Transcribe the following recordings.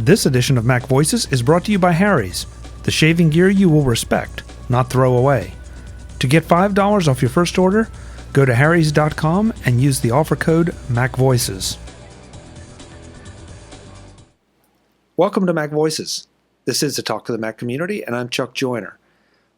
This edition of Mac Voices is brought to you by Harry's, the shaving gear you will respect, not throw away. To get $5 off your first order, go to harrys.com and use the offer code MacVoices. Welcome to Mac Voices. This is the Talk to the Mac community, and I'm Chuck Joyner.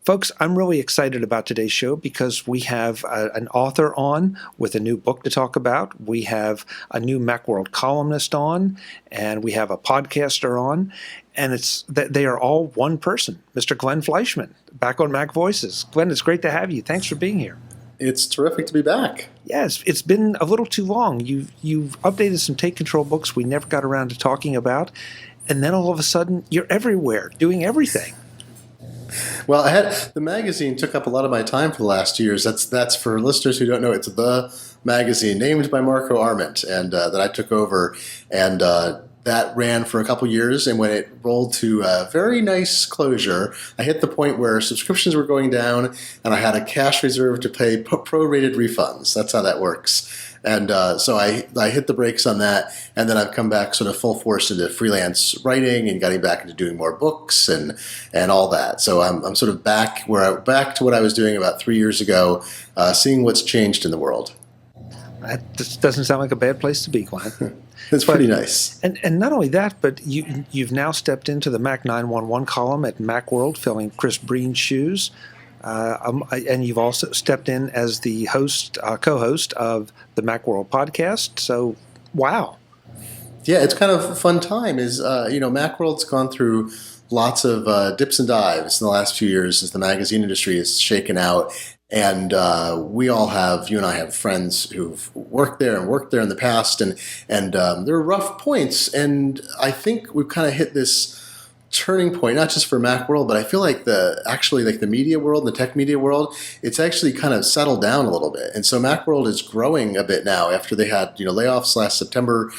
Folks, I'm really excited about today's show because we have an author on with a new book to talk about. We have a new Macworld columnist on, and we have a podcaster on, and they are all one person, Mr. Glenn Fleishman, back on Mac Voices. Glenn, it's great to have you. Thanks for being here. It's terrific to be back. Yes, it's been a little too long. You've updated some Take Control books we never got around to talking about, and then all of a sudden you're everywhere, doing everything. Well, the magazine took up a lot of my time for the last 2 years. That's for listeners who don't know. It's the magazine named by Marco Arment, and that I took over, and that ran for a couple years. And when it rolled to a very nice closure, I hit the point where subscriptions were going down, and I had a cash reserve to pay prorated refunds. That's how that works. And so I hit the brakes on that, and then I've come back sort of full force into freelance writing and getting back into doing more books and all that. So I'm sort of back to what I was doing about 3 years ago, seeing what's changed in the world. That just doesn't sound like a bad place to be, Glenn. It's pretty nice. And not only that, but you've now stepped into the Mac 911 column at Macworld, filling Chris Breen's shoes. And you've also stepped in as the co-host of the Macworld podcast. So, wow. Yeah, it's kind of a fun time. Macworld's gone through lots of dips and dives in the last few years as the magazine industry is shaken out. And you and I have friends who've worked there in the past, and there are rough points. And I think we've kind of hit this turning point, not just for Macworld, but I feel like the media world, the tech media world, it's actually kind of settled down a little bit. And so Macworld is growing a bit now after they had layoffs last September.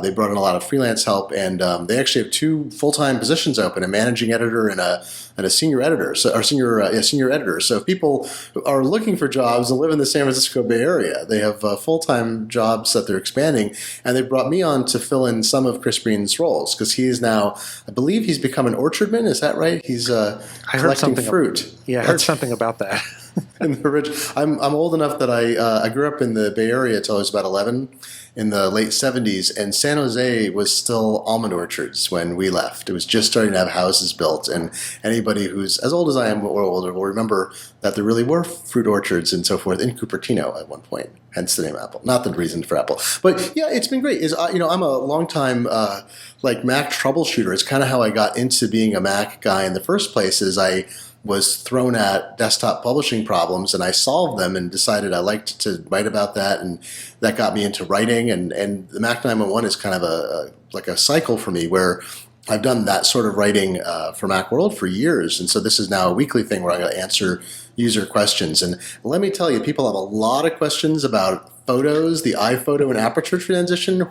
They brought in a lot of freelance help, and they actually have 2 full-time positions open: a managing editor and a senior editor. Senior editor. So if people are looking for jobs and live in the San Francisco Bay Area, they have full-time jobs that they're expanding, and they brought me on to fill in some of Chris Breen's roles because he is now, I believe, he's become an orchardman. Is that right? He's collecting fruit. I heard something about that. I'm old enough that I grew up in the Bay Area until I was about 11 in the late 70s, and San Jose was still almond orchards when we left. It was just starting to have houses built, and anybody who's as old as I am or older will remember that there really were fruit orchards and so forth in Cupertino at one point, hence the name Apple. Not the reason for Apple. But yeah, it's been great. I'm a long-time Mac troubleshooter. It's kind of how I got into being a Mac guy in the first place. Is I was thrown at desktop publishing problems, and I solved them and decided I liked to write about that, and that got me into writing. And the Mac 911 is kind of a cycle for me where I've done that sort of writing for Macworld for years, and so this is now a weekly thing where I'm going to answer user questions. And let me tell you, people have a lot of questions about photos, the iPhoto and aperture transition,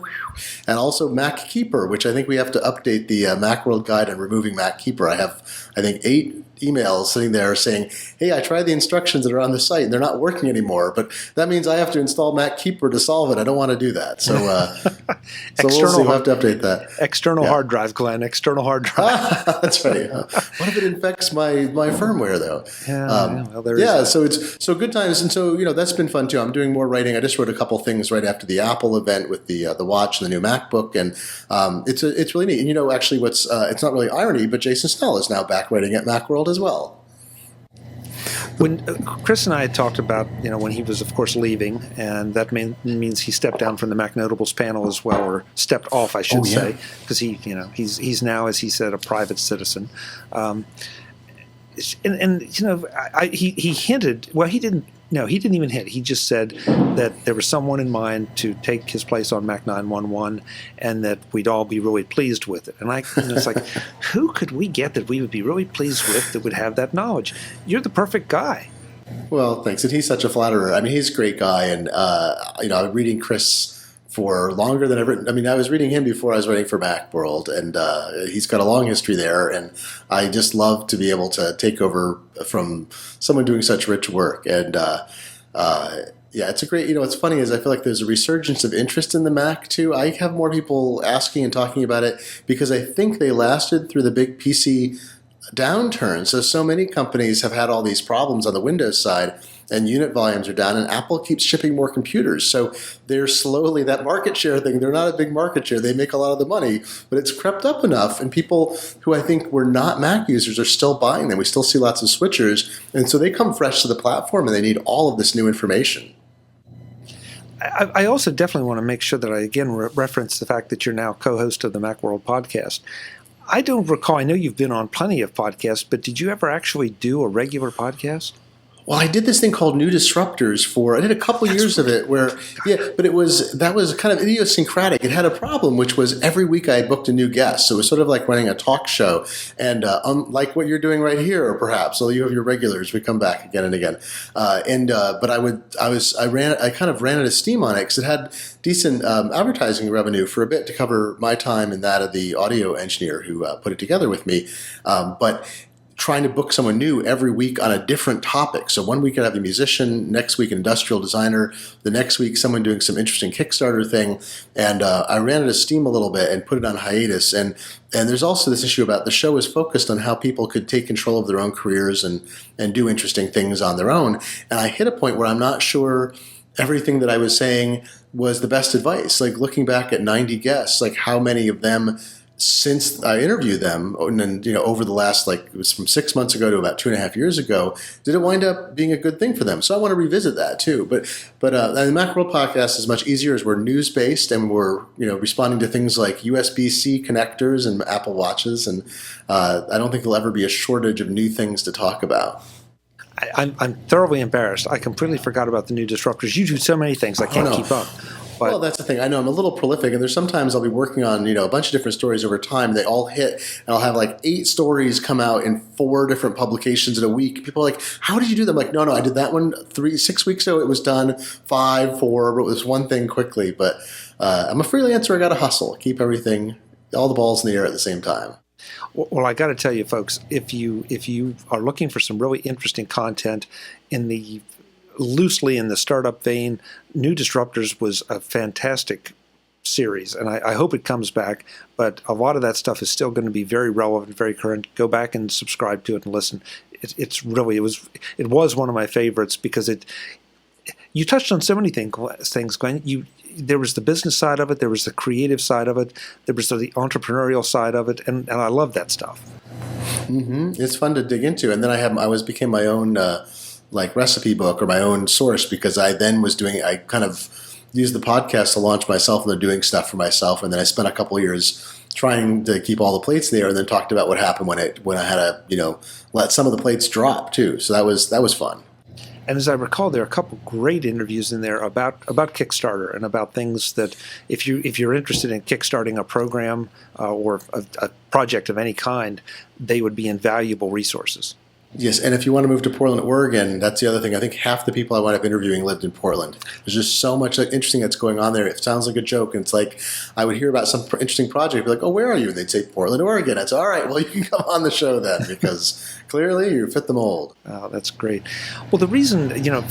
and also Mac Keeper, which I think we have to update the Macworld guide on removing Mac Keeper. I have, 8 emails sitting there saying, hey, I tried the instructions that are on the site and they're not working anymore, but that means I have to install Mac Keeper to solve it. I don't want to do that. So, we'll see. We'll have to update that. External hard drive, Glenn. External hard drive. That's right. What if it infects my firmware, though? So good times. And so, that's been fun, too. I'm doing more writing. I just wrote a couple things right after the Apple event with the watch and the new MacBook, and it's really neat. And, actually it's not really irony, but Jason Snell is now back writing at Macworld as well. When Chris and I had talked about, when he was, of course, leaving, and that means he stepped down from the Mac Notables panel as well, or stepped off, I should say, because he's now, as he said, a private citizen. He hinted. Well, he didn't. No, he didn't even hint. He just said that there was someone in mind to take his place on Mac 911, and that we'd all be really pleased with it. And it's like, who could we get that we would be really pleased with that would have that knowledge? You're the perfect guy. Well, thanks. And he's such a flatterer. I mean, he's a great guy. And, I'm reading Chris for longer than ever. I mean, I was reading him before I was writing for Macworld, and he's got a long history there. And I just love to be able to take over from someone doing such rich work. And Yeah, it's a great, what's funny is I feel like there's a resurgence of interest in the Mac too. I have more people asking and talking about it because I think they lasted through the big PC downturn. So many companies have had all these problems on the Windows side, and unit volumes are down, and Apple keeps shipping more computers. So they're slowly, that market share thing, they're not a big market share. They make a lot of the money, but it's crept up enough, and people who I think were not Mac users are still buying them. We still see lots of switchers, and so they come fresh to the platform, and they need all of this new information. I also definitely want to make sure that I again reference the fact that you're now co-host of the Macworld podcast. I don't recall, I know you've been on plenty of podcasts, but did you ever actually do a regular podcast? Well, I did this thing called New Disruptors I did a couple years of it where, but that was kind of idiosyncratic. It had a problem, which was every week I booked a new guest. So it was sort of like running a talk show. And unlike what you're doing right here, or perhaps, so you have your regulars, we come back again and again. But I kind of ran out of steam on it because it had decent advertising revenue for a bit to cover my time and that of the audio engineer who put it together with me. But trying to book someone new every week on a different topic. So one week I'd have a musician, next week an industrial designer, the next week someone doing some interesting Kickstarter thing. And I ran out of steam a little bit and put it on hiatus. And there's also this issue about the show is focused on how people could take control of their own careers and do interesting things on their own. And I hit a point where I'm not sure everything that I was saying was the best advice. Like looking back at 90 guests, like how many of them since I interviewed them, and then, over the last, it was from 6 months ago to about 2.5 years ago, did it wind up being a good thing for them? So I want to revisit that too. But the Macworld podcast is much easier as we're news based and we're responding to things like USB-C connectors and Apple Watches, and I don't think there'll ever be a shortage of new things to talk about. I'm thoroughly embarrassed. I completely forgot about the New Disruptors. You do so many things, I can't keep up. But, well, that's the thing. I know I'm a little prolific, and there's sometimes I'll be working on a bunch of different stories over time. They all hit, and I'll have 8 stories come out in 4 different publications in a week. People are like, "How did you do them?" I'm like, no, I did that one 6 weeks ago. It was done 5, 4. Wrote this one thing quickly, but I'm a freelancer. I got to hustle, keep everything, all the balls in the air at the same time. Well, I got to tell you, folks, if you are looking for some really interesting content loosely in the startup vein, New Disruptors was a fantastic series, and I hope it comes back, but a lot of that stuff is still going to be very relevant, very current. Go back and subscribe to it and listen. It was one of my favorites because you touched on so many things, Glenn. There was the business side of it, there was the creative side of it, there was the entrepreneurial side of it, and I love that stuff. Mm-hmm. It's fun to dig into, and then I became my own recipe book or my own source, because I kind of used the podcast to launch myself into doing stuff for myself, and then I spent a couple of years trying to keep all the plates there, and then talked about what happened when I had to let some of the plates drop too. So that was fun. And as I recall, there are a couple great interviews in there about Kickstarter and about things that if you're interested in kickstarting a program or a project of any kind, they would be invaluable resources. Yes, and if you want to move to Portland, Oregon, that's the other thing. I think half the people I wound up interviewing lived in Portland. There's just so much interesting that's going on there. It sounds like a joke, and it's like I would hear about some interesting project, be like, "Oh, where are you?" And they'd say, "Portland, Oregon." It's all right. Well, you can come on the show then, because clearly you fit the mold. Oh, that's great. Well, the reason,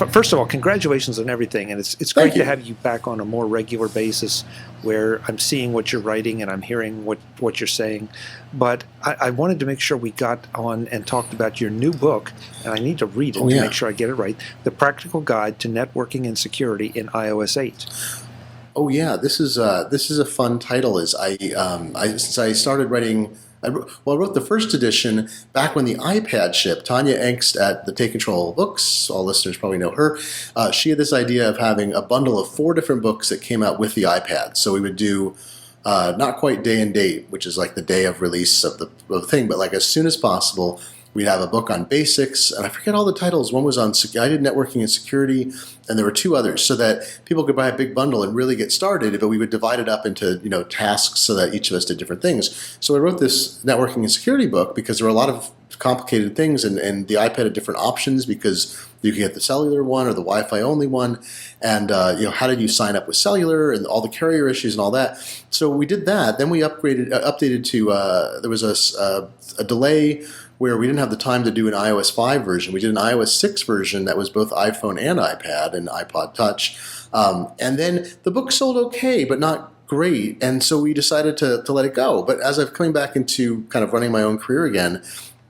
first of all, congratulations on everything, and it's great to have you back on a more regular basis, where I'm seeing what you're writing and I'm hearing what you're saying. But I wanted to make sure we got on and talked about your new book, and I need to read it to make sure I get it right. The Practical Guide to Networking and Security in iOS 8. Oh yeah, this is a fun title. Since I started writing, I wrote the first edition back when the iPad shipped. Tanya Engst at the Take Control Books, all listeners probably know her. She had this idea of having a bundle of 4 different books that came out with the iPad. So we would do not quite day and date, which is like the day of release of the thing, but as soon as possible, we'd have a book on basics, and I forget all the titles. One was on I did networking and security, and there were 2 others, so that people could buy a big bundle and really get started. But we would divide it up into tasks so that each of us did different things. So I wrote this networking and security book because there were a lot of complicated things, and the iPad had different options because you could get the cellular one or the Wi-Fi only one, and how did you sign up with cellular and all the carrier issues and all that. So we did that. Then we updated to there was a delay where we didn't have the time to do an iOS 5 version. We did an iOS 6 version that was both iPhone and iPad and iPod Touch. And then the book sold okay, but not great. And so we decided to let it go. But as I've coming back into kind of running my own career again,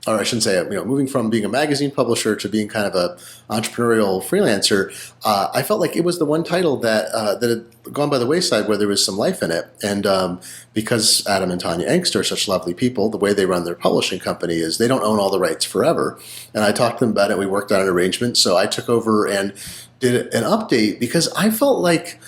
or I shouldn't say, moving from being a magazine publisher to being kind of a entrepreneurial freelancer, I felt like it was the one title that had gone by the wayside where there was some life in it. And because Adam and Tanya Engst are such lovely people, the way they run their publishing company is they don't own all the rights forever. And I talked to them about it. We worked out an arrangement. So I took over and did an update because I felt like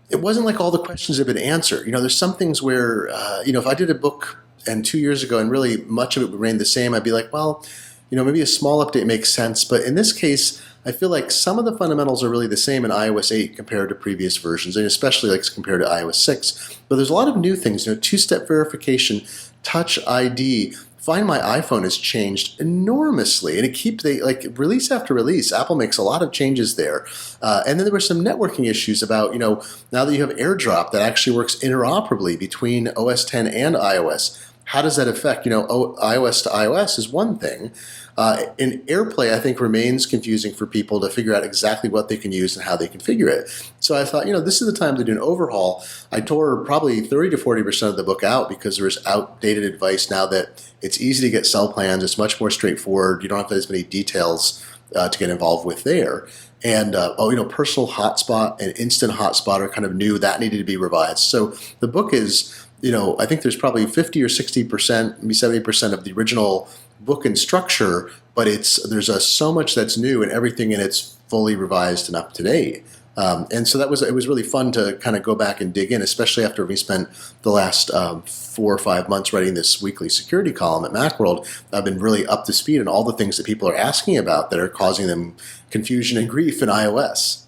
it wasn't like all the questions had been answered. There's some things where, if I did a book and 2 years ago and really much of it remained the same, I'd be like, well, maybe a small update makes sense. But in this case, I feel like some of the fundamentals are really the same in iOS 8 compared to previous versions, and especially like compared to iOS 6. But there's a lot of new things, two-step verification, Touch ID. Find My iPhone has changed enormously, and release after release, Apple makes a lot of changes there. And then there were some networking issues about, now that you have AirDrop that actually works interoperably between OS 10 and iOS. How does that affect, iOS to iOS is one thing. And AirPlay, I think, remains confusing for people to figure out exactly what they can use and how they configure it. So I thought, this is the time to do an overhaul. I tore probably 30 to 40% of the book out because there was outdated advice now that it's easy to get cell plans. It's much more straightforward. You don't have as many details to get involved with there. And, personal hotspot and instant hotspot are kind of new. That needed to be revised. So the book is, I think there's probably 50 or 60%, maybe 70% of the original book and structure, but there's so much that's new and everything in it's fully revised and up to date. And so it was really fun to kind of go back and dig in, especially after we spent the last 4 or 5 months writing this weekly security column at Macworld. I've been really up to speed on all the things that people are asking about that are causing them confusion and grief in iOS.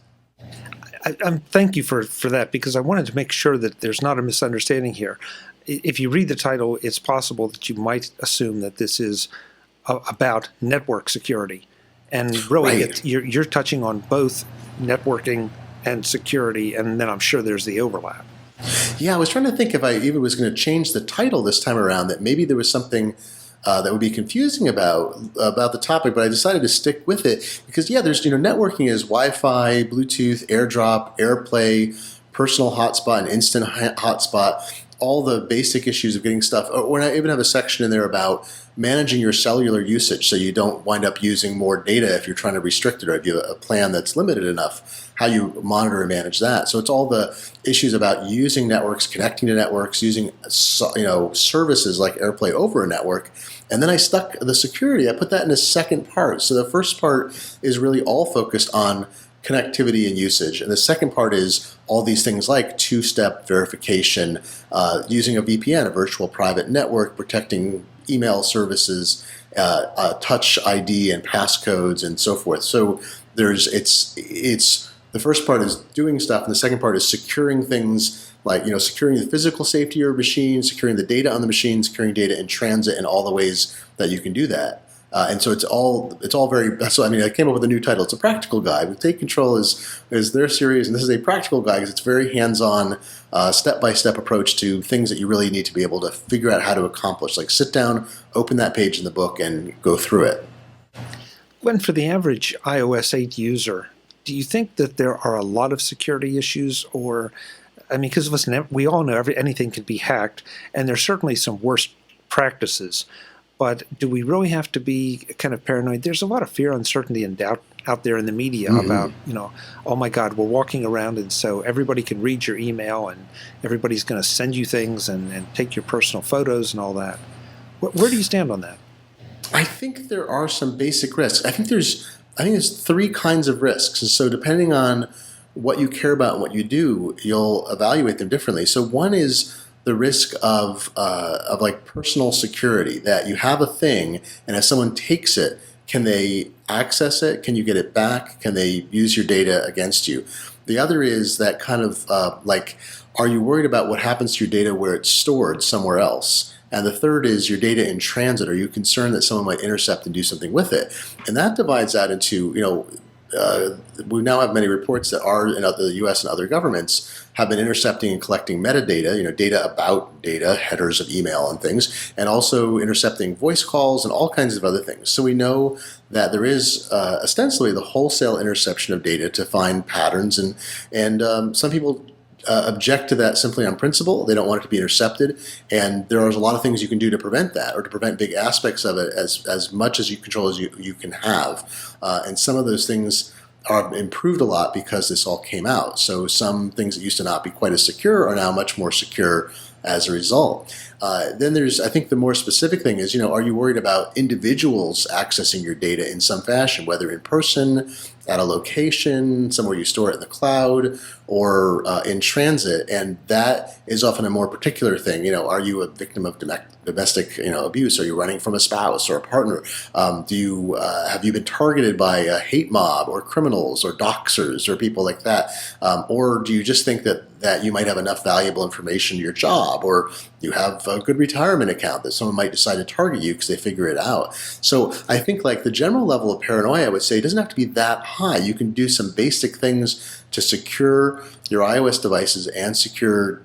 Thank you for that, because I wanted to make sure that there's not a misunderstanding here. If you read the title, it's possible that you might assume that this is about network security. And really, Right. You're touching on both networking and security, and then I'm sure there's the overlap. Yeah, I was trying to think if I even was going to change the title this time around, that maybe there was something that would be confusing about the topic, but I decided to stick with it because, there's, networking is Wi-Fi, Bluetooth, AirDrop, AirPlay, personal hotspot, and instant hotspot, all the basic issues of getting stuff. Or I even have a section in there about managing your cellular usage so you don't wind up using more data if you're trying to restrict it, or if you have a plan that's limited enough, how you monitor and manage that. So it's all the issues about using networks, connecting to networks, using services like AirPlay over a network. And then I stuck the security. I put that in a second part. So the first part is really all focused on connectivity and usage. And the second part is all these things like two-step verification, using a VPN, a virtual private network, protecting email services, Touch ID and passcodes, and so forth. So it's the first part is doing stuff, and the second part is securing things like securing the physical safety of your machine, securing the data on the machine, securing data in transit, and all the ways that you can do that. And so it's all very. So I came up with a new title. It's a practical guide. With Take Control is their series, and this is a practical guide because it's very hands-on, step-by-step approach to things that you really need to be able to figure out how to accomplish. Like sit down, open that page in the book, and go through it. Gwen, for the average iOS 8 user, do you think that there are a lot of security issues, or because listen, we all know anything can be hacked, and there's certainly some worst practices. But do we really have to be kind of paranoid? There's a lot of fear, uncertainty, and doubt out there in the media about, oh my God, we're walking around, and so everybody can read your email, and everybody's going to send you things and take your personal photos and all that. Where do you stand on that? I think there are some basic risks. I think there's 3 kinds of risks, and so depending on what you care about and what you do, you'll evaluate them differently. So one is the risk of like personal security, that you have a thing, and if someone takes it, can they access it? Can you get it back? Can they use your data against you? The other is that kind of are you worried about what happens to your data where it's stored somewhere else? And the third is your data in transit. Are you concerned that someone might intercept and do something with it? And that divides out into, we now have many reports that are in the U.S. and other governments have been intercepting and collecting metadata, data about data, headers of email and things, and also intercepting voice calls and all kinds of other things. So we know that there is ostensibly the wholesale interception of data to find patterns, and some people object to that simply on principle. They don't want it to be intercepted, and there are a lot of things you can do to prevent that, or to prevent big aspects of it as much as you control as you can have. And some of those things are improved a lot because this all came out. So some things that used to not be quite as secure are now much more secure as a result. Then there's, I think the more specific thing is, are you worried about individuals accessing your data in some fashion, whether in person, at a location, somewhere you store it in the cloud, or in transit? And that is often a more particular thing. Are you a victim of domestic abuse? Are you running from a spouse or a partner? Have you been targeted by a hate mob or criminals or doxers or people like that? Or do you just think that you might have enough valuable information to your job, or you have a good retirement account that someone might decide to target you because they figure it out? So I think like the general level of paranoia, I would say, doesn't have to be that high. You can do some basic things to secure your iOS devices and secure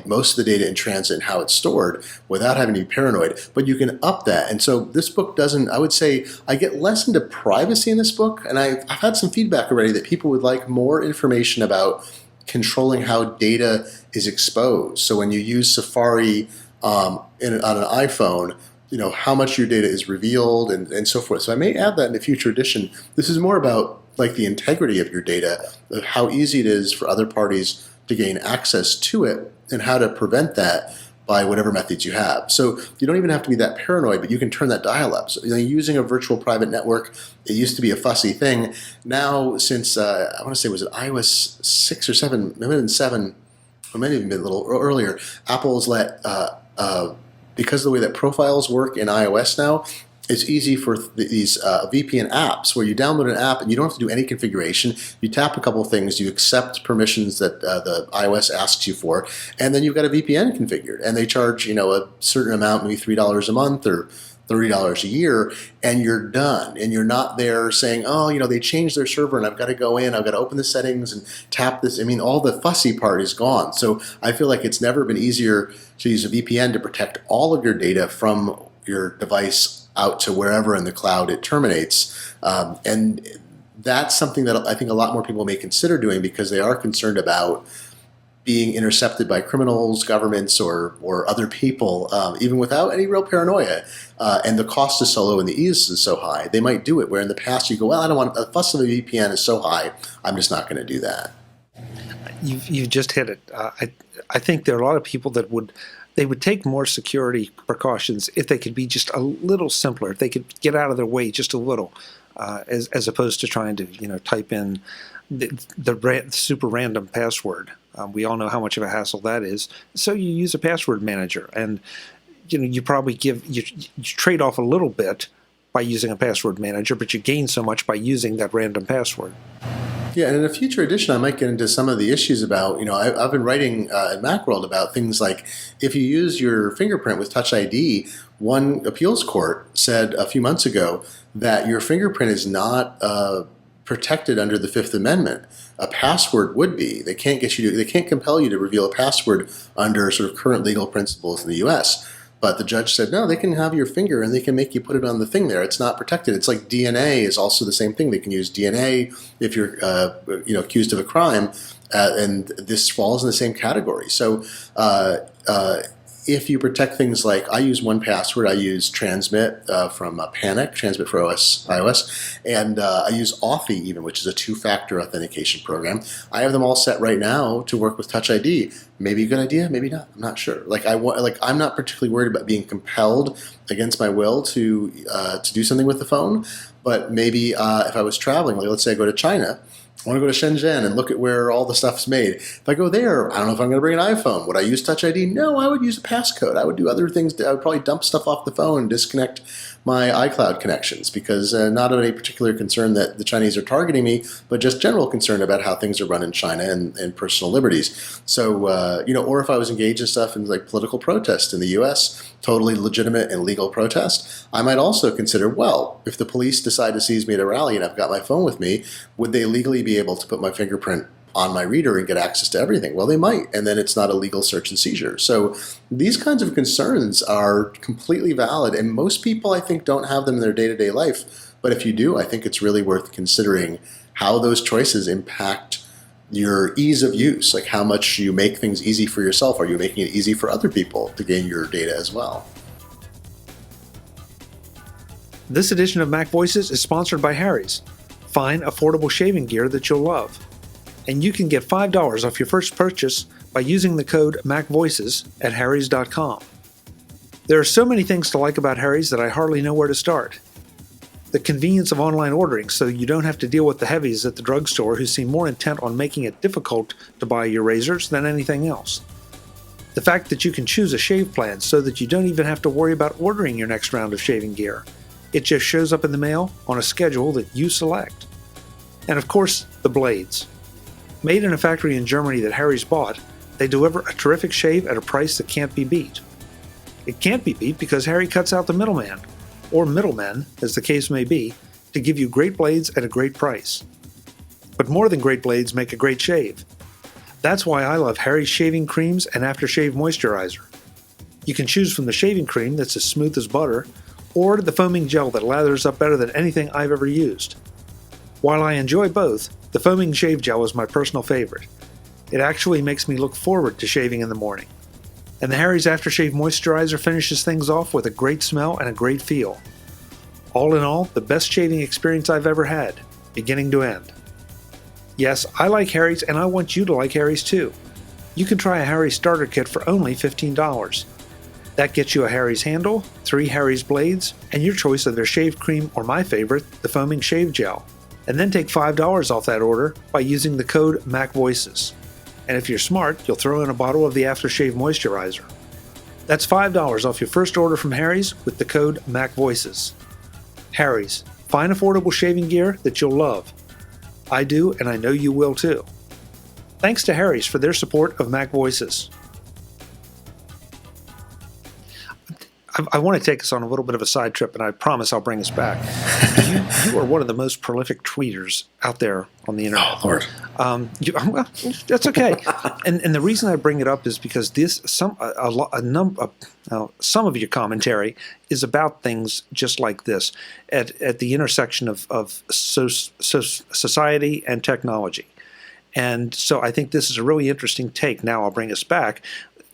most of the data in transit and how it's stored without having to be paranoid, but you can up that. And so this book doesn't, I would say, I get less into privacy in this book, and I've had some feedback already that people would like more information about controlling how data is exposed. So when you use Safari on an iPhone, how much your data is revealed and so forth. So I may add that in a future edition. This is more about like the integrity of your data, of how easy it is for other parties to gain access to it, and how to prevent that by whatever methods you have. So you don't even have to be that paranoid, but you can turn that dial up. So using a virtual private network, it used to be a fussy thing. Now, since I want to say, was it iOS 6 or 7, maybe even 7, or maybe even a little earlier, Apple has let, because of the way that profiles work in iOS now, it's easy for these VPN apps where you download an app and you don't have to do any configuration. You tap a couple things, you accept permissions that the iOS asks you for, and then you've got a VPN configured. And they charge a certain amount, maybe $3 a month or $30 a year, and you're done. And you're not there saying, they changed their server and I've got to go in, I've got to open the settings and tap this. I mean, all the fussy part is gone. So I feel like it's never been easier to use a VPN to protect all of your data from your device out to wherever in the cloud it terminates. And that's something that I think a lot more people may consider doing, because they are concerned about being intercepted by criminals, governments, or other people, even without any real paranoia. And the cost is so low and the ease is so high, they might do it. Where in the past you go, well, I don't want, the fuss of a VPN is so high, I'm just not going to do that. You just hit it. I think there are a lot of people that would take more security precautions if they could be just a little simpler, if they could get out of their way just a little, as opposed to trying to type in the super random password. We all know how much of a hassle that is. So you use a password manager, and you probably you trade off a little bit by using a password manager, but you gain so much by using that random password. Yeah, and in a future edition, I might get into some of the issues about, I've been writing at Macworld about things like if you use your fingerprint with Touch ID, one appeals court said a few months ago that your fingerprint is not protected under the Fifth Amendment. A password would be. They can't compel you to reveal a password under sort of current legal principles in the U.S. But the judge said, no, they can have your finger and they can make you put it on the thing there. It's not protected. It's like DNA is also the same thing. They can use DNA if you're accused of a crime, and this falls in the same category. So if you protect things like, I use 1Password, I use Transmit from Panic, Transmit for iOS, and I use Authy even, which is a two-factor authentication program. I have them all set right now to work with Touch ID. Maybe a good idea, maybe not. I'm not sure. I'm not particularly worried about being compelled against my will to do something with the phone, but maybe if I was traveling, like let's say I go to China, I want to go to Shenzhen and look at where all the stuff's made. If I go there, I don't know if I'm going to bring an iPhone. Would I use Touch ID? No, I would use a passcode. I would do other things. I would probably dump stuff off the phone, disconnect my iCloud connections, because not of any particular concern that the Chinese are targeting me, but just general concern about how things are run in China and personal liberties. So, or if I was engaged in stuff in like political protest in the U.S., totally legitimate and legal protest, I might also consider, well, if the police decide to seize me at a rally and I've got my phone with me, would they legally be able to put my fingerprint on my reader and get access to everything? Well, they might, and then it's not a legal search and seizure. So these kinds of concerns are completely valid, and most people, I think, don't have them in their day-to-day life. But if you do, I think it's really worth considering how those choices impact your ease of use, like how much you make things easy for yourself. Are you making it easy for other people to gain your data as well? This edition of Mac Voices is sponsored by Harry's. Find affordable shaving gear that you'll love. And you can get $5 off your first purchase by using the code MacVoices at harrys.com. There are so many things to like about Harry's that I hardly know where to start. The convenience of online ordering, so you don't have to deal with the heavies at the drugstore who seem more intent on making it difficult to buy your razors than anything else. The fact that you can choose a shave plan so that you don't even have to worry about ordering your next round of shaving gear. It just shows up in the mail on a schedule that you select. And of course, the blades. Made in a factory in Germany that Harry's bought, they deliver a terrific shave at a price that can't be beat. It can't be beat because Harry cuts out the middleman, or middlemen, as the case may be, to give you great blades at a great price. But more than great blades make a great shave. That's why I love Harry's shaving creams and aftershave moisturizer. You can choose from the shaving cream that's as smooth as butter, or the foaming gel that lathers up better than anything I've ever used. While I enjoy both, the foaming shave gel is my personal favorite. It actually makes me look forward to shaving in the morning. And the Harry's Aftershave Moisturizer finishes things off with a great smell and a great feel. All in all, the best shaving experience I've ever had, beginning to end. Yes, I like Harry's, and I want you to like Harry's too. You can try a Harry's starter kit for only $15. That gets you a Harry's handle, 3 Harry's blades, and your choice of their shave cream or my favorite, the foaming shave gel. And then take $5 off that order by using the code MacVoices. And if you're smart, you'll throw in a bottle of the aftershave moisturizer. That's $5 off your first order from Harry's with the code MacVoices. Harry's, find affordable shaving gear that you'll love. I do, and I know you will too. Thanks to Harry's for their support of Mac Voices. I want to take us on a little bit of a side trip, and I promise I'll bring us back. You are one of the most prolific tweeters out there on the internet. Oh, Lord. Well, that's okay. And the reason I bring it up is because some of your commentary is about things just like this, at the intersection of society and technology. And so I think this is a really interesting take. Now I'll bring us back.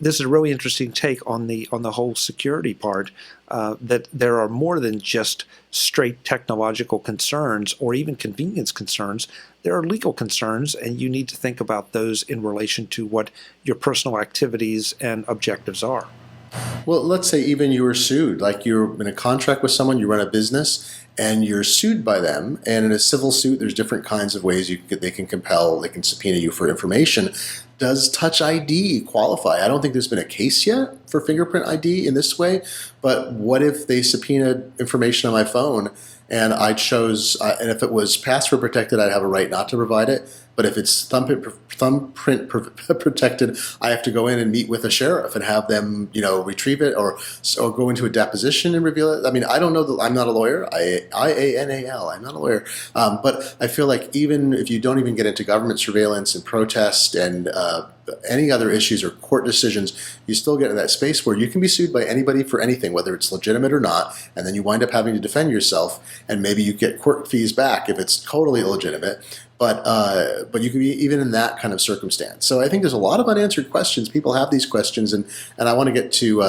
This is a really interesting take on the whole security part, that there are more than just straight technological concerns or even convenience concerns. There are legal concerns, and you need to think about those in relation to what your personal activities and objectives are. Well, let's say even you were sued, like you're in a contract with someone, you run a business, and you're sued by them. And in a civil suit, there's different kinds of ways they can compel, they can subpoena you for information. Does Touch ID qualify? I don't think there's been a case yet for fingerprint ID in this way, but what if they subpoenaed information on my phone and I chose, and if it was password protected, I'd have a right not to provide it. But if it's thumbprint protected, I have to go in and meet with a sheriff and have them, retrieve it or go into a deposition and reveal it. I mean, I don't know. I'm not a lawyer. IANAL. I'm not a lawyer. But I feel like even if you don't even get into government surveillance and protest and any other issues or court decisions, you still get in that space where you can be sued by anybody for anything, whether it's legitimate or not, and then you wind up having to defend yourself, and maybe you get court fees back if it's totally illegitimate. But you can be even in that kind of circumstance. So I think there's a lot of unanswered questions. People have these questions, and I want to get to.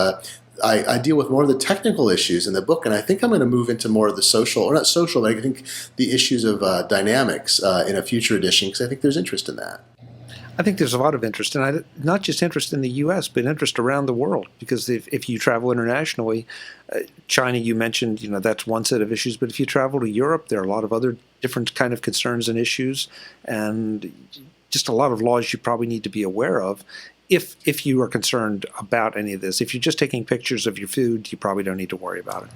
I deal with more of the technical issues in the book, and I think I'm going to move into more of the social, or not social, but I think the issues of dynamics in a future edition, because I think there's interest in that. I think there's a lot of interest, and not just interest in the U.S., but interest around the world. Because if you travel internationally, China, you mentioned, that's one set of issues. But if you travel to Europe, there are a lot of other different kind of concerns and issues, and just a lot of laws you probably need to be aware of. if you are concerned about any of this. If you're just taking pictures of your food, you probably don't need to worry about it.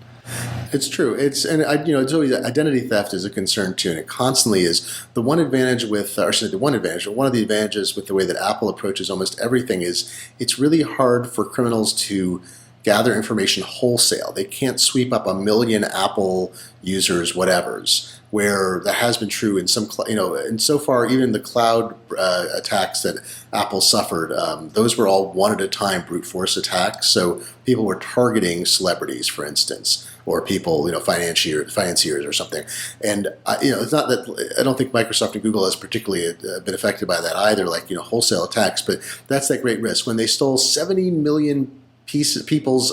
It's true. It's always identity theft is a concern too, and it constantly is. The one advantage with, or actually the one advantage, but one of the advantages with the way that Apple approaches almost everything is it's really hard for criminals to gather information wholesale. They can't sweep up a million Apple users, whatevers, where that has been true in some, and so far even the cloud attacks that Apple suffered, those were all one at a time brute force attacks. So people were targeting celebrities, for instance, or people, financiers or something. And it's not that I don't think Microsoft and Google has particularly been affected by that either, like wholesale attacks. But that's that great risk when they stole 70 million people's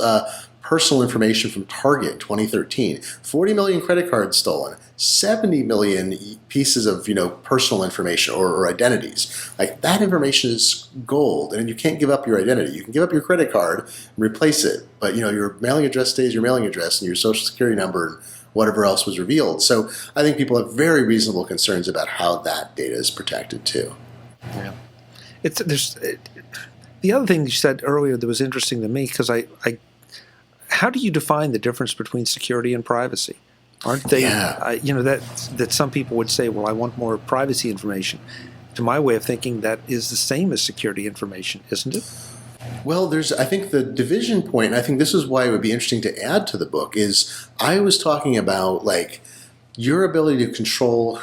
personal information from Target in 2013, 40 million credit cards stolen, 70 million pieces of personal information or identities. Like that information is gold, and you can't give up your identity. You can give up your credit card and replace it, but your mailing address stays your mailing address, and your social security number and whatever else was revealed. So I think people have very reasonable concerns about how that data is protected too. Yeah, the other thing you said earlier that was interesting to me, because how do you define the difference between security and privacy? Aren't they, that some people would say, well, I want more privacy information. To my way of thinking, that is the same as security information, isn't it? Well, I think the division point, and I think this is why it would be interesting to add to the book, is I was talking about your ability to control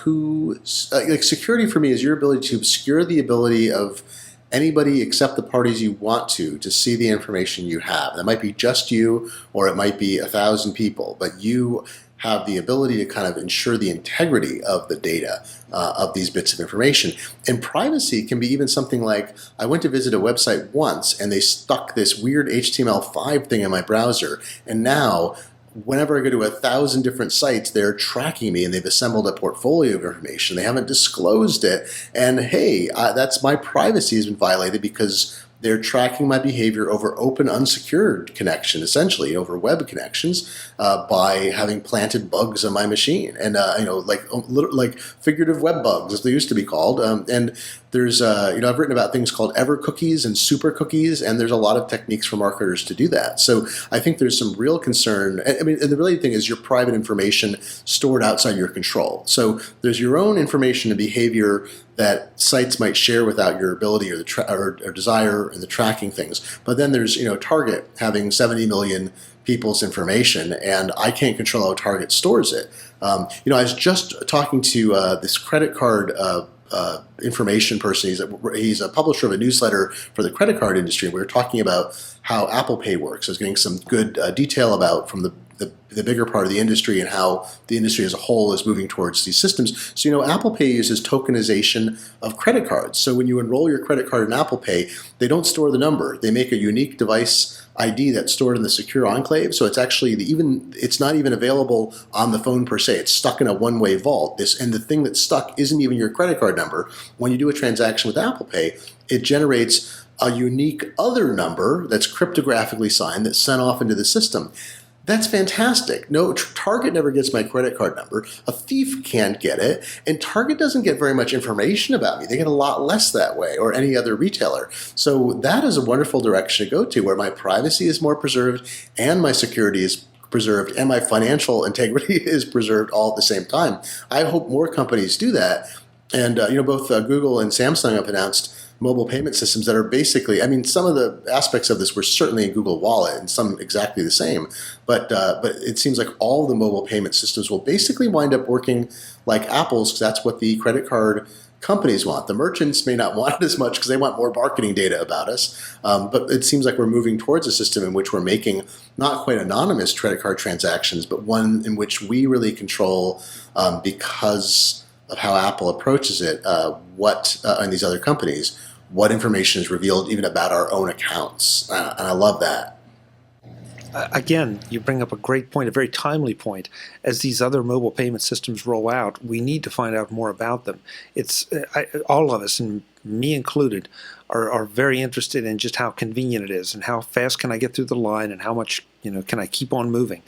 security for me is your ability to obscure the ability of anybody except the parties you want to see the information you have. That might be just you, or it might be 1,000 people, but you have the ability to kind of ensure the integrity of the data of these bits of information. And privacy can be even something like, I went to visit a website once and they stuck this weird HTML5 thing in my browser, and now whenever I go to 1,000 different sites, they're tracking me and they've assembled a portfolio of information. They haven't disclosed it. And hey, that's my privacy has been violated because they're tracking my behavior over open, unsecured connection, essentially over web connections, by having planted bugs on my machine, and like figurative web bugs, as they used to be called. And there's I've written about things called ever cookies and super cookies, and there's a lot of techniques for marketers to do that. So I think there's some real concern. And the really thing is your private information stored outside your control. So there's your own information and behavior that sites might share without your ability or desire and the tracking things. But then there's Target having 70 million people's information, and I can't control how Target stores it. I was just talking to this credit card information person. He's a publisher of a newsletter for the credit card industry. We were talking about how Apple Pay works. I was getting some good detail from the bigger part of the industry and how the industry as a whole is moving towards these systems. So, Apple Pay uses tokenization of credit cards. So when you enroll your credit card in Apple Pay, they don't store the number. They make a unique device ID that's stored in the secure enclave. So it's actually it's not even available on the phone per se. It's stuck in a one-way vault. And the thing that's stuck isn't even your credit card number. When you do a transaction with Apple Pay, it generates a unique other number that's cryptographically signed that's sent off into the system. That's fantastic. No, Target never gets my credit card number. A thief can't get it. And Target doesn't get very much information about me. They get a lot less that way, or any other retailer. So that is a wonderful direction to go to, where my privacy is more preserved and my security is preserved and my financial integrity is preserved all at the same time. I hope more companies do that. And both Google and Samsung have announced mobile payment systems that are basically, some of the aspects of this were certainly in Google Wallet and some exactly the same, but it seems like all the mobile payment systems will basically wind up working like Apple's, because that's what the credit card companies want. The merchants may not want it as much because they want more marketing data about us, but it seems like we're moving towards a system in which we're making not quite anonymous credit card transactions, but one in which we really control, because of how Apple approaches it, and these other companies, what information is revealed even about our own accounts. And I love that. Again, you bring up a great point, a very timely point. As these other mobile payment systems roll out, we need to find out more about them. All of us, and me included, are very interested in just how convenient it is and how fast can I get through the line and how much can I keep on moving.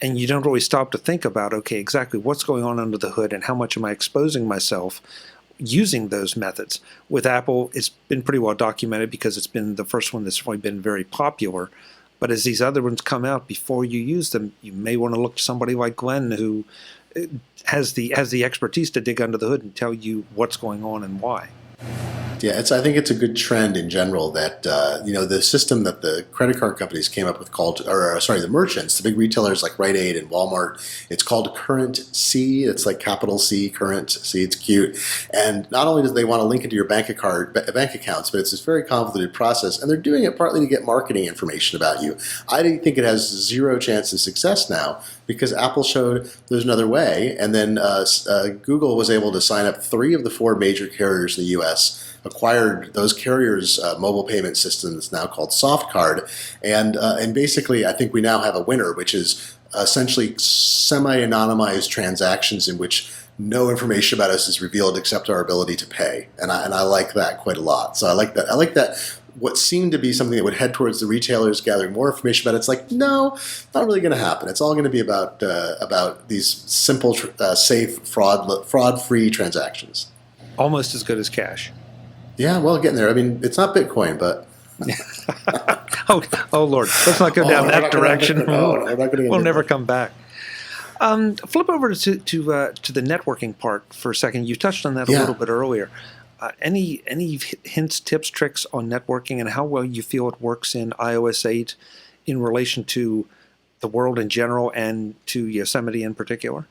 And you don't really stop to think about, okay, exactly what's going on under the hood and how much am I exposing myself using those methods. With Apple, it's been pretty well documented because it's been the first one that's really been very popular. But as these other ones come out, before you use them, you may want to look to somebody like Glenn, who has the expertise to dig under the hood and tell you what's going on and why. Yeah, I think it's a good trend in general that the system that the credit card companies came up with the merchants, the big retailers like Rite Aid and Walmart, it's called Current C. It's like capital C, Current C. It's cute, and not only do they want to link it to your bank accounts, but it's this very convoluted process, and they're doing it partly to get marketing information about you. I think it has zero chance of success now because Apple showed there's another way, and then Google was able to sign up 3 of the 4 major carriers in the U.S., acquired those carriers' mobile payment system that's now called SoftCard, and basically I think we now have a winner, which is essentially semi-anonymized transactions in which no information about us is revealed except our ability to pay, and I like that quite a lot. So I like that. What seemed to be something that would head towards the retailers gathering more information about it, it's like, no, not really going to happen. It's all going to be about these simple, safe, fraud-free transactions. Almost as good as cash. Yeah, well, getting there. I mean, it's not Bitcoin, but oh Lord, let's not go down that direction. We'll never come back. Flip over to the networking part for a second. You touched on that a little bit earlier. Any hints, tips, tricks on networking and how well you feel it works in iOS 8 in relation to the world in general and to Yosemite in particular?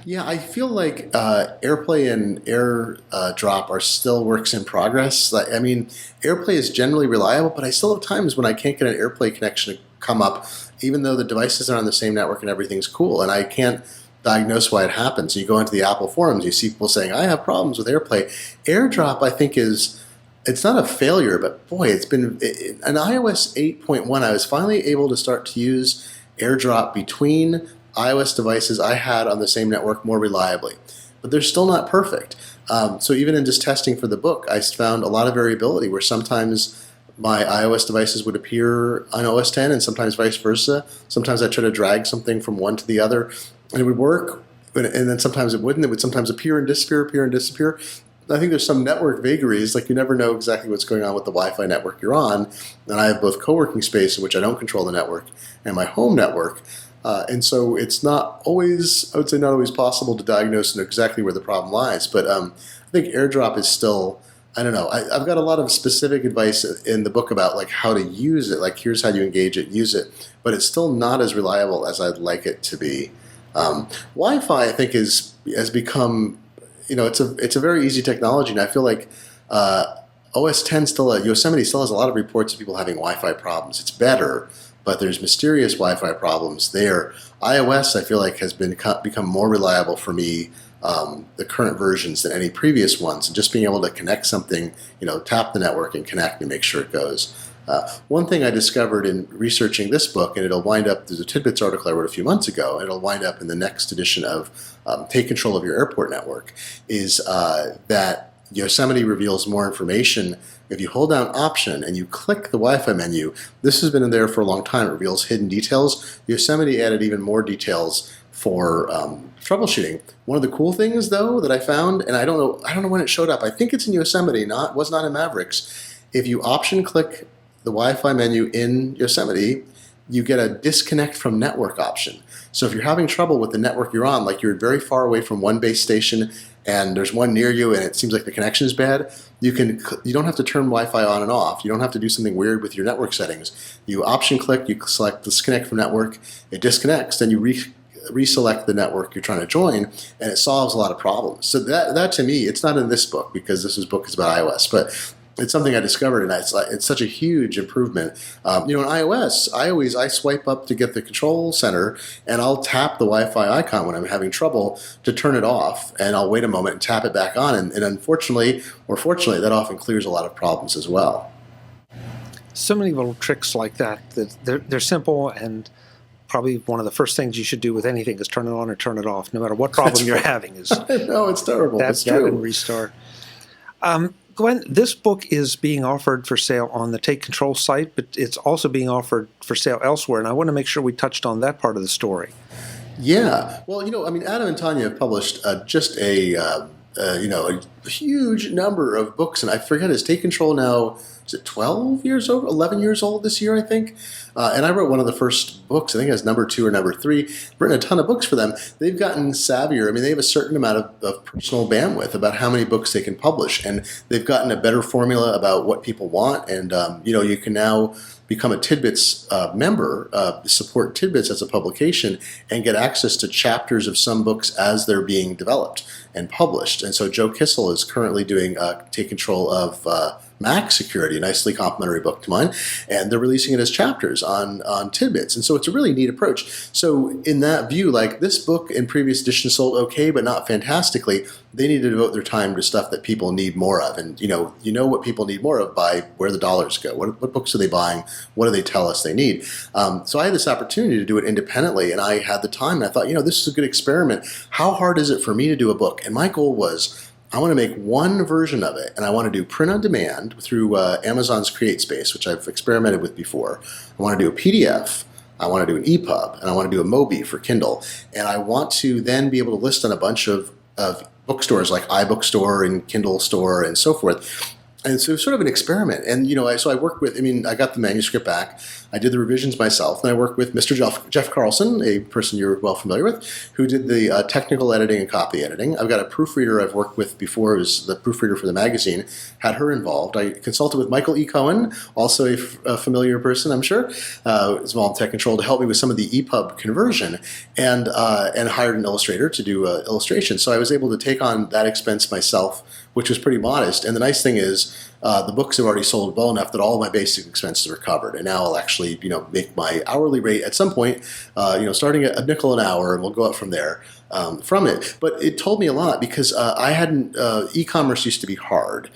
Yeah, I feel like AirPlay and AirDrop are still works in progress. I mean, AirPlay is generally reliable, but I still have times when I can't get an AirPlay connection to come up, even though the devices are on the same network and everything's cool, and I can't diagnose why it happens. So you go into the Apple forums, you see people saying, I have problems with AirPlay. AirDrop, I think, it's not a failure, but boy, it's been in iOS 8.1, I was finally able to start to use AirDrop between iOS devices I had on the same network more reliably. But they're still not perfect. So even in just testing for the book, I found a lot of variability where sometimes my iOS devices would appear on OS 10 and sometimes vice versa. Sometimes I try to drag something from one to the other and it would work, and then sometimes it wouldn't. It would sometimes appear and disappear. I think there's some network vagaries, like you never know exactly what's going on with the Wi-Fi network you're on. And I have both co-working space in which I don't control the network and my home network. And so it's not always, I would say not always possible to diagnose and know exactly where the problem lies. But I think AirDrop is still, I don't know, I've got a lot of specific advice in the book about like how to use it, like here's how you engage it, use it. But it's still not as reliable as I'd like it to be. Wi-Fi, I think, has become, it's a very easy technology. And I feel like OS 10 Yosemite still has a lot of reports of people having Wi-Fi problems. It's better, but there's mysterious Wi-Fi problems there. iOS, I feel like, has become more reliable for me, the current versions, than any previous ones. And just being able to connect something, tap the network and connect and make sure it goes. One thing I discovered in researching this book, and it'll wind up, there's a Tidbits article I wrote a few months ago, and it'll wind up in the next edition of Take Control of Your Airport Network, is that Yosemite reveals more information. If you hold down Option and you click the Wi-Fi menu, this has been in there for a long time, it reveals hidden details. Yosemite added even more details for troubleshooting. One of the cool things, though, that I found, and I don't know when it showed up, I think it's in Yosemite, was not in Mavericks. If you Option click the Wi-Fi menu in Yosemite, you get a disconnect from network option. So if you're having trouble with the network you're on, like you're very far away from one base station and there's one near you and it seems like the connection is bad, you don't have to turn Wi-Fi on and off. You don't have to do something weird with your network settings. You Option click, you select disconnect from network, it disconnects, then you reselect the network you're trying to join, and it solves a lot of problems. So that to me, it's not in this book because this book is about iOS, but it's something I discovered, and it's such a huge improvement. In iOS, I swipe up to get the control center, and I'll tap the Wi-Fi icon when I'm having trouble to turn it off, and I'll wait a moment and tap it back on, and unfortunately, or fortunately, that often clears a lot of problems as well. So many little tricks like that they're simple, and probably one of the first things you should do with anything is turn it on or turn it off, no matter what problem you're having. No, it's terrible. That's true. And restart. Glenn, this book is being offered for sale on the Take Control site, but it's also being offered for sale elsewhere, and I want to make sure we touched on that part of the story. Yeah. Well, Adam and Tanya have published just a a huge number of books, and I forget, is Take Control now, is it 12 years old, 11 years old this year, I think? And I wrote one of the first books, I think it was number 2 or number 3. I've written a ton of books for them. They've gotten savvier. I mean, they have a certain amount of personal bandwidth about how many books they can publish, and they've gotten a better formula about what people want, and, you can now become a Tidbits member, support Tidbits as a publication, and get access to chapters of some books as they're being developed and published. And so Joe Kissel is currently doing Take Control of Mac Security, a nicely complementary book to mine, and they're releasing it as chapters on Tidbits. And so it's a really neat approach. So in that view, like, this book in previous editions sold okay, but not fantastically. They need to devote their time to stuff that people need more of. And you know what people need more of by where the dollars go. What books are they buying? What do they tell us they need? So I had this opportunity to do it independently, and I had the time, and I thought, this is a good experiment. How hard is it for me to do a book? And my goal was, I want to make one version of it, and I want to do print on demand through Amazon's CreateSpace, which I've experimented with before. I want to do a PDF. I want to do an EPUB, and I want to do a Mobi for Kindle. And I want to then be able to list on a bunch of bookstores like iBookstore and Kindle Store and so forth. And so it was sort of an experiment. And, so I worked with, I got the manuscript back. I did the revisions myself. And I worked with Mr. Jeff Carlson, a person you're well familiar with, who did the technical editing and copy editing. I've got a proofreader I've worked with before, who's the proofreader for the magazine, had her involved. I consulted with Michael E. Cohen, also a familiar person, I'm sure, Small Tech Control, to help me with some of the EPUB conversion, and hired an illustrator to do illustration. So I was able to take on that expense myself, which was pretty modest. And the nice thing is, the books have already sold well enough that all of my basic expenses are covered. And now I'll actually, make my hourly rate at some point, starting at $0.05 an hour, and we'll go up from there from it. But it told me a lot, because I hadn't, e-commerce used to be hard.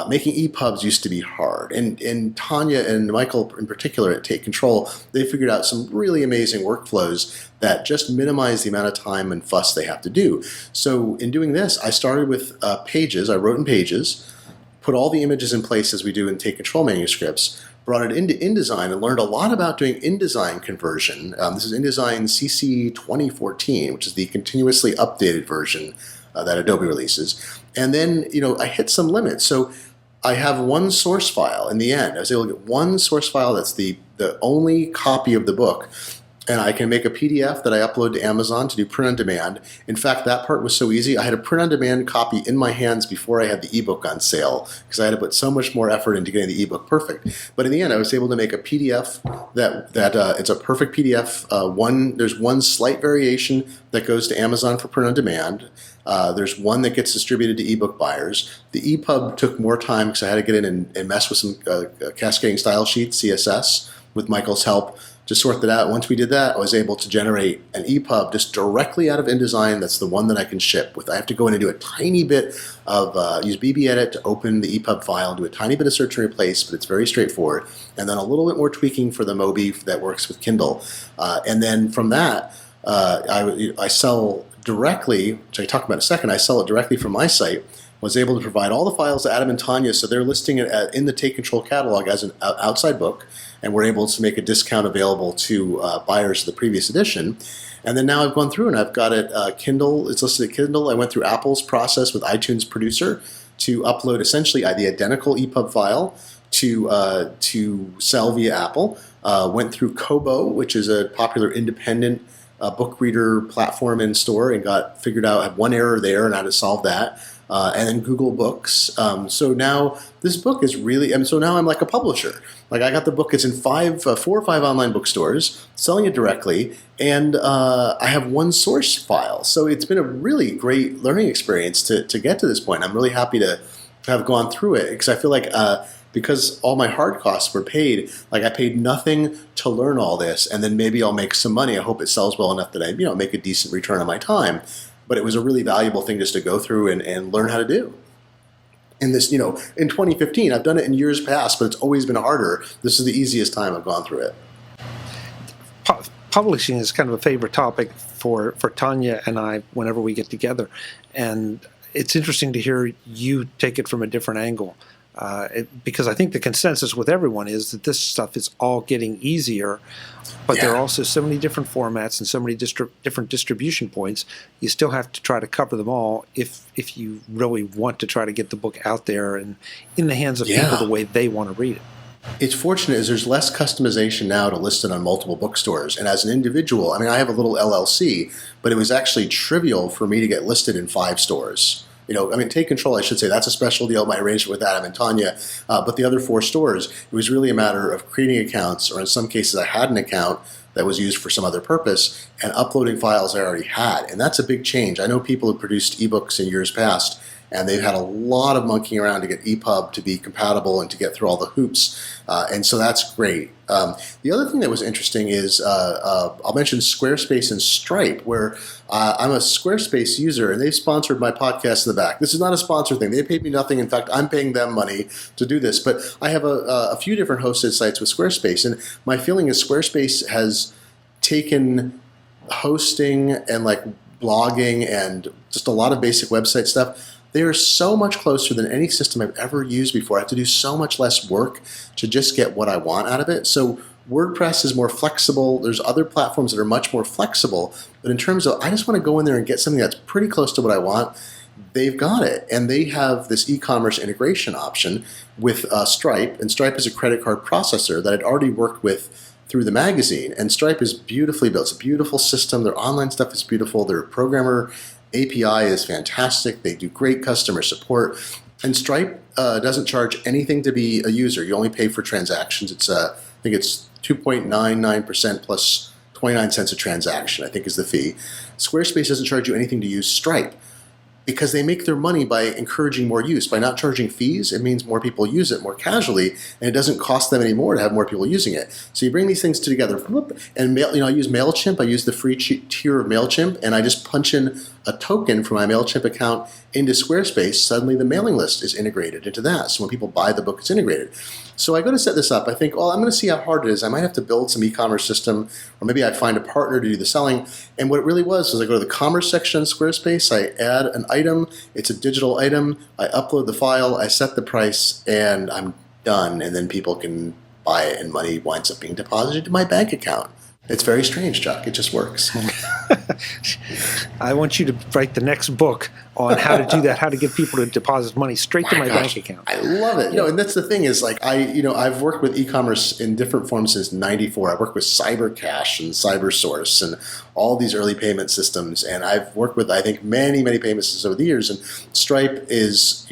Making EPUBs used to be hard. And Tanya and Michael in particular at Take Control, they figured out some really amazing workflows that just minimize the amount of time and fuss they have to do. So in doing this, I started with Pages. I wrote in Pages, put all the images in place as we do in Take Control manuscripts, brought it into InDesign, and learned a lot about doing InDesign conversion. This is InDesign CC 2014, which is the continuously updated version that Adobe releases. And then, I hit some limits. So I have one source file in the end. I was able to get one source file that's the only copy of the book. And I can make a PDF that I upload to Amazon to do print on demand. In fact, that part was so easy. I had a print on demand copy in my hands before I had the ebook on sale, because I had to put so much more effort into getting the ebook perfect. But in the end, I was able to make a PDF that it's a perfect PDF. There's one slight variation that goes to Amazon for print on demand. There's one that gets distributed to ebook buyers. The EPUB took more time because I had to get in and mess with some cascading style sheets, CSS, with Michael's help, to sort that out. Once we did that, I was able to generate an EPUB just directly out of InDesign. That's the one that I can ship with. I have to go in and do a tiny bit of, use BBEdit to open the EPUB file and do a tiny bit of search and replace, but it's very straightforward. And then a little bit more tweaking for the Mobi that works with Kindle. And then from that, I sell directly, which I talk about in a second, I sell it directly from my site. Was able to provide all the files to Adam and Tanya, so they're listing it in the Take Control catalog as an outside book, and we're able to make a discount available to buyers of the previous edition. And then now I've gone through and I've got it Kindle. It's listed at Kindle. I went through Apple's process with iTunes Producer to upload essentially the identical EPUB file to sell via Apple. Went through Kobo, which is a popular independent book reader platform and store, and figured out I had one error there and how to solve that. And then Google Books. So now this book is really, so now I'm like a publisher. Like, I got the book, it's in 4 or 5 online bookstores, selling it directly, and I have one source file. So it's been a really great learning experience to get to this point. I'm really happy to have gone through it, because I feel like because all my hard costs were paid, like I paid nothing to learn all this, and then maybe I'll make some money. I hope it sells well enough that I make a decent return on my time. But it was a really valuable thing just to go through and learn how to do. In this, in 2015, I've done it in years past, but it's always been harder. This is the easiest time I've gone through it. Publishing is kind of a favorite topic for Tanya and I whenever we get together. And it's interesting to hear you take it from a different angle. because I think the consensus with everyone is that this stuff is all getting easier, but there are also so many different formats and so many different distribution points. You still have to try to cover them all if you really want to try to get the book out there and in the hands of people the way they want to read it. It's fortunate is there's less customization now to list it on multiple bookstores. And as an individual, I mean, I have a little LLC, but it was actually trivial for me to get listed in 5 stores. Take Control, I should say, that's a special deal, my arrangement with Adam and Tanya. But the other 4 stores, it was really a matter of creating accounts, or in some cases I had an account that was used for some other purpose, and uploading files I already had. And that's a big change. I know people who produced ebooks in years past, and they've had a lot of monkeying around to get EPUB to be compatible and to get through all the hoops. And so that's great. The other thing that was interesting is I'll mention Squarespace and Stripe, where I'm a Squarespace user, and they've sponsored my podcast in the back. This is not a sponsor thing. They paid me nothing. In fact, I'm paying them money to do this. But I have a few different hosted sites with Squarespace, and my feeling is Squarespace has taken hosting and like blogging and just a lot of basic website stuff. They are so much closer than any system I've ever used before. I have to do so much less work to just get what I want out of it. So WordPress is more flexible. There's other platforms that are much more flexible. But in terms of, I just want to go in there and get something that's pretty close to what I want, they've got it. And they have this e-commerce integration option with Stripe. And Stripe is a credit card processor that I'd already worked with through the magazine. And Stripe is beautifully built. It's a beautiful system. Their online stuff is beautiful. Their programmer API is fantastic. They do great customer support. And Stripe doesn't charge anything to be a user. You only pay for transactions. It's I think it's 2.99% plus 29 cents a transaction, I think is the fee. Squarespace doesn't charge you anything to use Stripe because they make their money by encouraging more use. By not charging fees, it means more people use it more casually, and it doesn't cost them any more to have more people using it. So you bring these things together, and I use MailChimp. I use the free tier of MailChimp, and I just punch in a token from my MailChimp account into Squarespace. Suddenly the mailing list is integrated into that. So when people buy the book, it's integrated. So I go to set this up. I think, I'm going to see how hard it is. I might have to build some e-commerce system, or maybe I find a partner to do the selling. And what it really was I go to the commerce section in Squarespace, I add an item, it's a digital item, I upload the file, I set the price, and I'm done. And then people can buy it, and money winds up being deposited to my bank account. It's very strange, Chuck. It just works. I want you to write the next book on how to do that, how to get people to deposit money straight to my bank account. I love it. And that's the thing is I've worked with e-commerce in different forms since '94. I've worked with CyberCash and CyberSource and all these early payment systems, and I've worked with I think many payment systems over the years. And Stripe is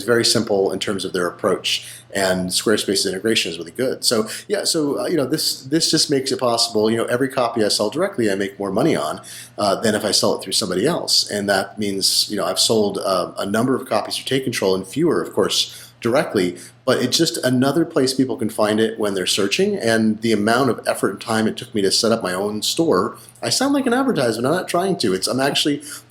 very simple in terms of their approach. And Squarespace's integration is really good. So this just makes it possible. Every copy I sell directly, I make more money on than if I sell it through somebody else. And that means I've sold a number of copies through Take Control, and fewer, of course, directly. But it's just another place people can find it when they're searching. And the amount of effort and time it took me to set up my own store, I sound like an advertisement. I'm not trying to.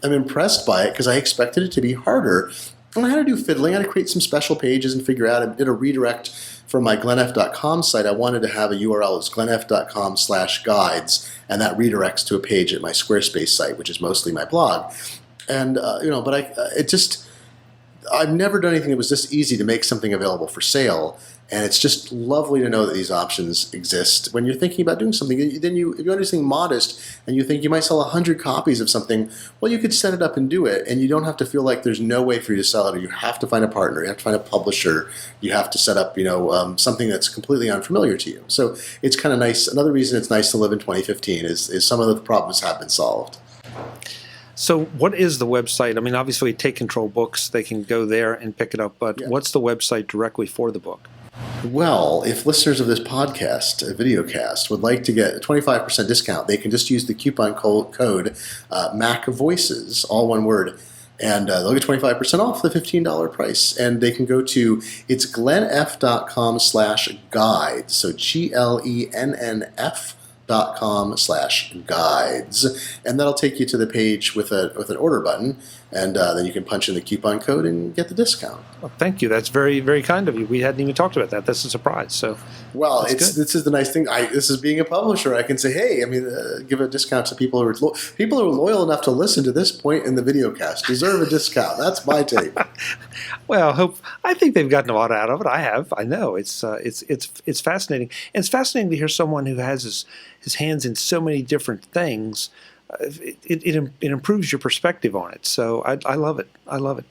I'm impressed by it because I expected it to be harder. And I had to do fiddling. I had to create some special pages and figure out. I did a redirect from my glenf.com site. I wanted to have a URL as glenf.com/guides, and that redirects to a page at my Squarespace site, which is mostly my blog. And I've never done anything that was this easy to make something available for sale. And it's just lovely to know that these options exist. When you're thinking about doing something, if you want to do something modest and you think you might sell 100 copies of something, well, you could set it up and do it. And you don't have to feel like there's no way for you to sell it, or you have to find a partner, you have to find a publisher, you have to set up something that's completely unfamiliar to you. So it's kind of nice. Another reason it's nice to live in 2015 is some of the problems have been solved. So what is the website? I mean, obviously Take Control Books, they can go there and pick it up, but What's the website directly for the book? Well, if listeners of this podcast, a videocast, would like to get a 25% discount, they can just use the coupon code MacVoices, all one word, and they'll get 25% off the $15 price. And they can go to, it's glenf.com/guides, so GLENNF.com/guides, and that'll take you to the page with an order button, and then you can punch in the coupon code and get the discount. Well, thank you. That's very, very kind of you. We hadn't even talked about that. That's a surprise. So, this is the nice thing. This is being a publisher. I can say, hey, give a discount to people who are loyal enough to listen to this point in the videocast. Deserve a discount. That's my take. Well, I think they've gotten a lot out of it. I have. I know it's fascinating. And it's fascinating to hear someone who has his hands in so many different things. It improves your perspective on it. So I love it. I love it.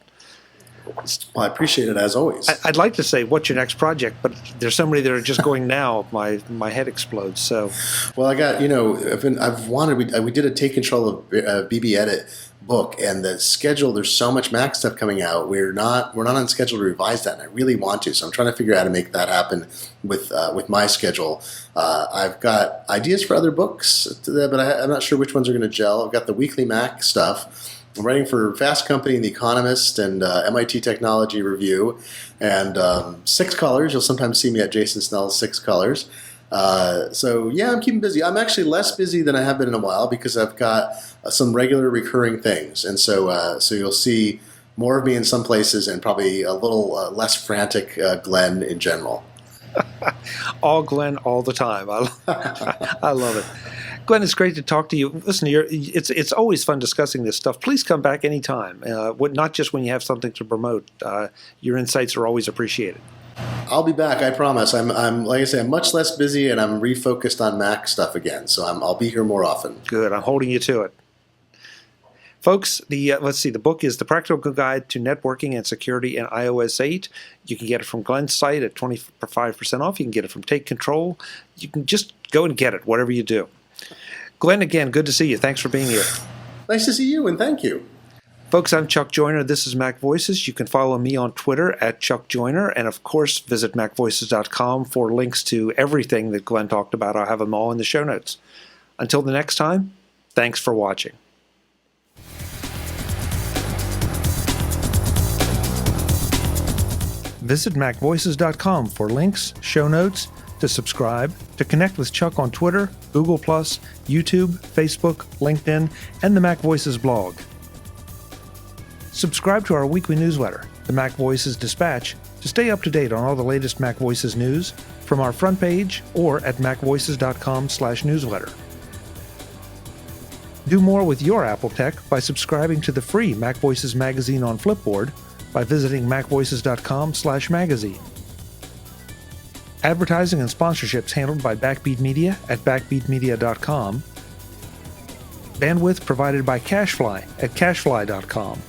Well, I appreciate it as always. I'd like to say, what's your next project? But there's so many that are just going now. My head explodes. So, well, I got we did a Take Control of BB Edit book, and the schedule. There's so much Mac stuff coming out. We're not on schedule to revise that, and I really want to. So I'm trying to figure out how to make that happen with my schedule. I've got ideas for other books, but I'm not sure which ones are going to gel. I've got the weekly Mac stuff. I'm writing for Fast Company, The Economist, and MIT Technology Review, and Six Colors. You'll sometimes see me at Jason Snell's Six Colors. So yeah, I'm keeping busy. I'm actually less busy than I have been in a while because I've got some regular recurring things, and so you'll see more of me in some places and probably a little less frantic Glenn in general. All Glenn all the time. I love it. Glenn, it's great to talk to you. Listen, it's always fun discussing this stuff. Please come back anytime, not just when you have something to promote. Your insights are always appreciated. I'll be back, I promise. I'm like I say, I'm much less busy, and I'm refocused on Mac stuff again. So I'll be here more often. Good. I'm holding you to it. Folks, the book is The Practical Guide to Networking and Security in iOS 8. You can get it from Glenn's site at 25% off. You can get it from Take Control. You can just go and get it, whatever you do. Glenn, again, good to see you. Thanks for being here. Nice to see you, and thank you. Folks, I'm Chuck Joyner. This is MacVoices. You can follow me on Twitter at Chuck Joyner, and of course, visit MacVoices.com for links to everything that Glenn talked about. I'll have them all in the show notes. Until the next time, thanks for watching. Visit MacVoices.com for links, show notes, to subscribe, to connect with Chuck on Twitter, Google+, YouTube, Facebook, LinkedIn, and the MacVoices blog. Subscribe to our weekly newsletter, the MacVoices Dispatch, to stay up to date on all the latest MacVoices news from our front page or at MacVoices.com/newsletter. Do more with your Apple tech by subscribing to the free MacVoices magazine on Flipboard by visiting MacVoices.com/magazine. Advertising and sponsorships handled by Backbeat Media at backbeatmedia.com. Bandwidth provided by CashFly at cashfly.com.